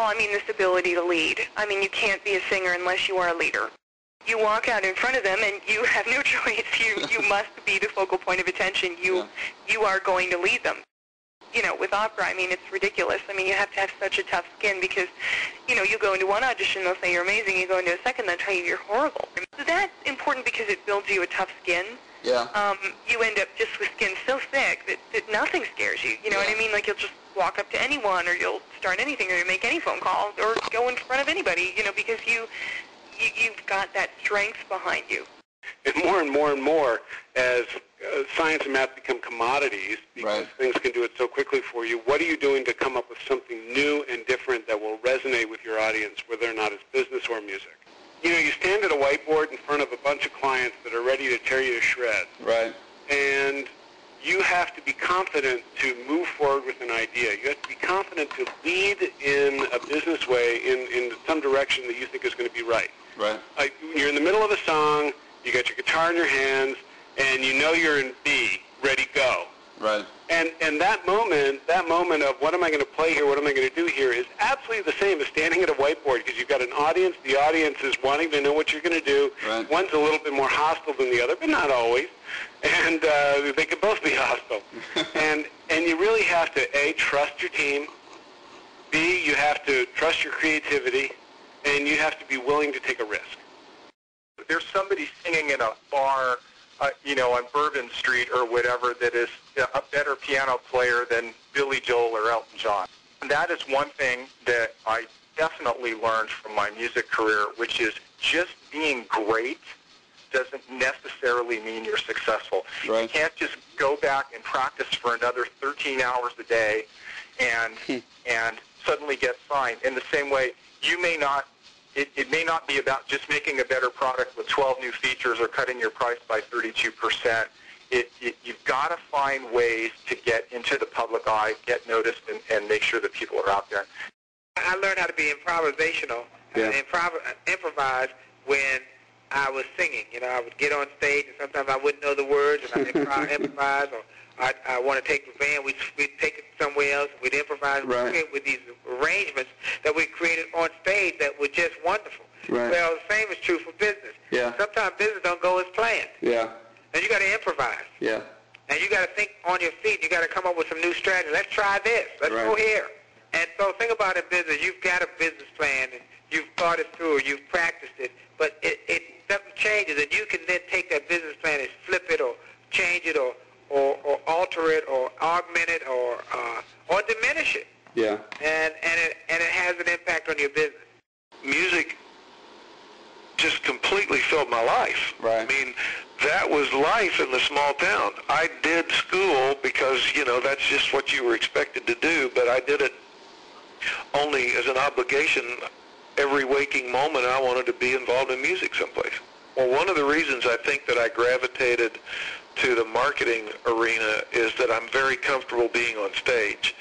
I mean this ability to lead. I mean, you can't be a singer unless you are a leader. You walk out in front of them, and you have no choice. You must be the focal point of attention. You are going to lead them. You know, with opera, I mean, it's ridiculous. I mean, you have to have such a tough skin because, you know, you go into one audition, they'll say you're amazing. You go into a second, they'll tell you you're horrible. So that's important because it builds you a tough skin. Yeah. You end up just with skin so thick that nothing scares you. You know what I mean? Like, you'll just walk up to anyone, or you'll start anything, or you make any phone calls, or go in front of anybody, you know, because you've got that strength behind you. And more, as science and math become commodities, because things can do it so quickly for you, what are you doing to come up with something new and different that will resonate with your audience, whether or not it's business or music? You know, you stand at a whiteboard in front of a bunch of clients that are ready to tear you to shreds. Right. And you have to be confident to move forward with an idea. You have to be confident to lead in a business way in some direction that you think is going to be right. Right. Like, you're in the middle of a song, you got your guitar in your hands, and you know you're in B, ready, go. Right. And that moment of what am I going to play here, what am I going to do here, is absolutely the same as standing at a whiteboard, because you've got an audience. The audience is wanting to know what you're going to do. Right. One's a little bit more hostile than the other, but not always. And they can both be hostile. and you really have to, A, trust your team. B, you have to trust your creativity. And you have to be willing to take a risk. There's somebody singing in a bar, you know, on Bourbon Street or whatever, that is a better piano player than Billy Joel or Elton John. And that is one thing that I definitely learned from my music career, which is just being great doesn't necessarily mean you're successful. Right. You can't just go back and practice for another 13 hours a day and suddenly get signed. In the same way, you may not, it may not be about just making a better product with 12 new features or cutting your price by 32%. You've got to find ways to get into the public eye, get noticed, and make sure that people are out there. I learned how to be improvisational, improvise when I was singing. You know, I would get on stage, and sometimes I wouldn't know the words, and I'd improvise, or I want to take the van, we'd take it somewhere else, we'd improvise with these arrangements that we created on stage that were just wonderful. Right. Well, the same is true for business. Yeah. Sometimes business don't go as planned. Yeah. And you got to improvise. Yeah. And you got to think on your feet. You got to come up with some new strategies. Let's try this. Let's go here. And so think about it in business. You've got a business plan, and you've thought it through, or you've practiced it, but something changes, and you can then take that business plan and flip it or change it or alter it or augment it or diminish it. Yeah. And it has an impact on your business. Music just completely filled my life. Right. I mean, that was life in the small town. I did school because, you know, that's just what you were expected to do, but I did it only as an obligation. Every waking moment I wanted to be involved in music someplace. Well, one of the reasons I think that I gravitated to the marketing arena is that I'm very comfortable being on stage.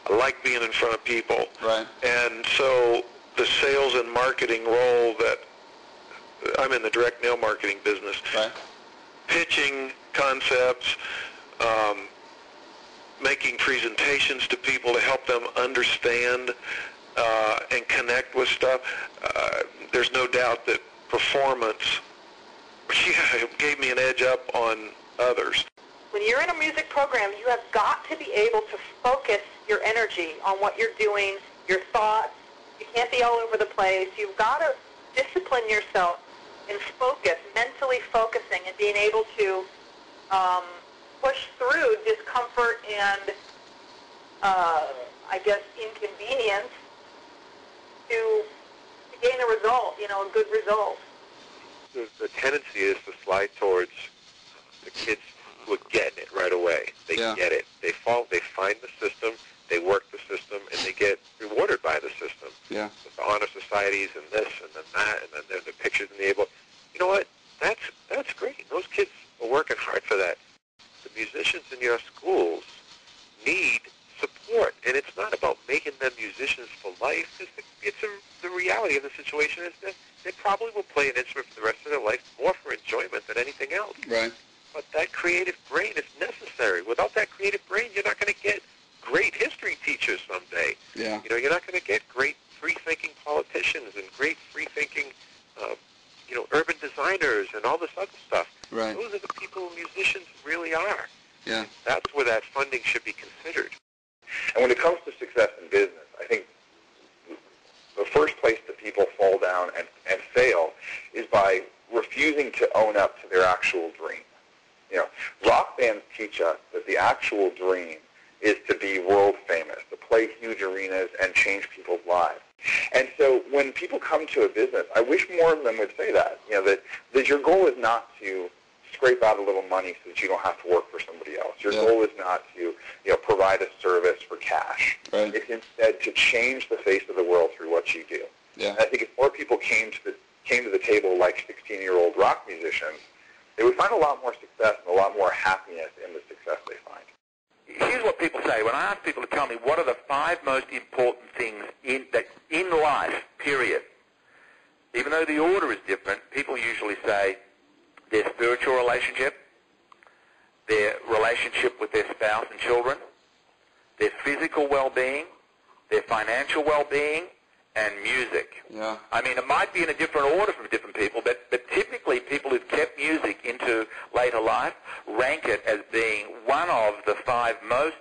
I like being in front of people. Right. And so the sales and marketing role that I'm in the direct mail marketing business. Right. Pitching concepts, making presentations to people to help them understand and connect with stuff. There's no doubt that performance gave me an edge up on others. When you're in a music program, you have got to be able to focus your energy on what you're doing, your thoughts. You can't be all over the place. You've got to discipline yourself and focus, mentally focusing and being able to push through discomfort and, I guess, inconvenience to gain a result, you know, a good result. The tendency is to slide towards the kids who are getting it right away. They get it. They find the system, they work the system, and they get rewarded by the system. Yeah. With the honor societies and this and then that, and then the pictures in the able. You know what? That's great. Those kids are working hard for that. The musicians in your schools need support, and it's not about making them musicians for life. The reality of the situation is that they probably will play an instrument for the rest of their life more for enjoyment than anything else. Right. But that creative brain is necessary. Without that creative brain, you're not going to get great history teachers someday. Yeah. You know, you're not going to get great free musicians and great free-thinking, urban designers and all this other stuff. Right. Those are the people musicians really are. Yeah. That's where that funding should be considered. And when it comes to success in business, I think the first place that people fall down and fail is by refusing to own up to their actual dream. Rock bands teach us that the actual dream is to be world famous, to play huge arenas and change people's lives. And so when people come to a business, I wish more of them would say that, that your goal is not to scrape out a little money so that you don't have to work for somebody else. Your goal is not to, provide a service for cash. Right. It's instead to change the face of the world through what you do. Yeah. And I think if more people came to the table like 16-year-old rock musicians, they would find a lot more success and a lot more happiness in the success they find. Here's what people say. When I ask people to tell me what are the 5 most important things in life, period, even though the order is different, people usually say their spiritual relationship, their relationship with their spouse and children, their physical well-being, their financial well-being, and music. Yeah. I mean, it might be in a different order for different people, but typically people who've kept music into later life rank it as being one of the 5 most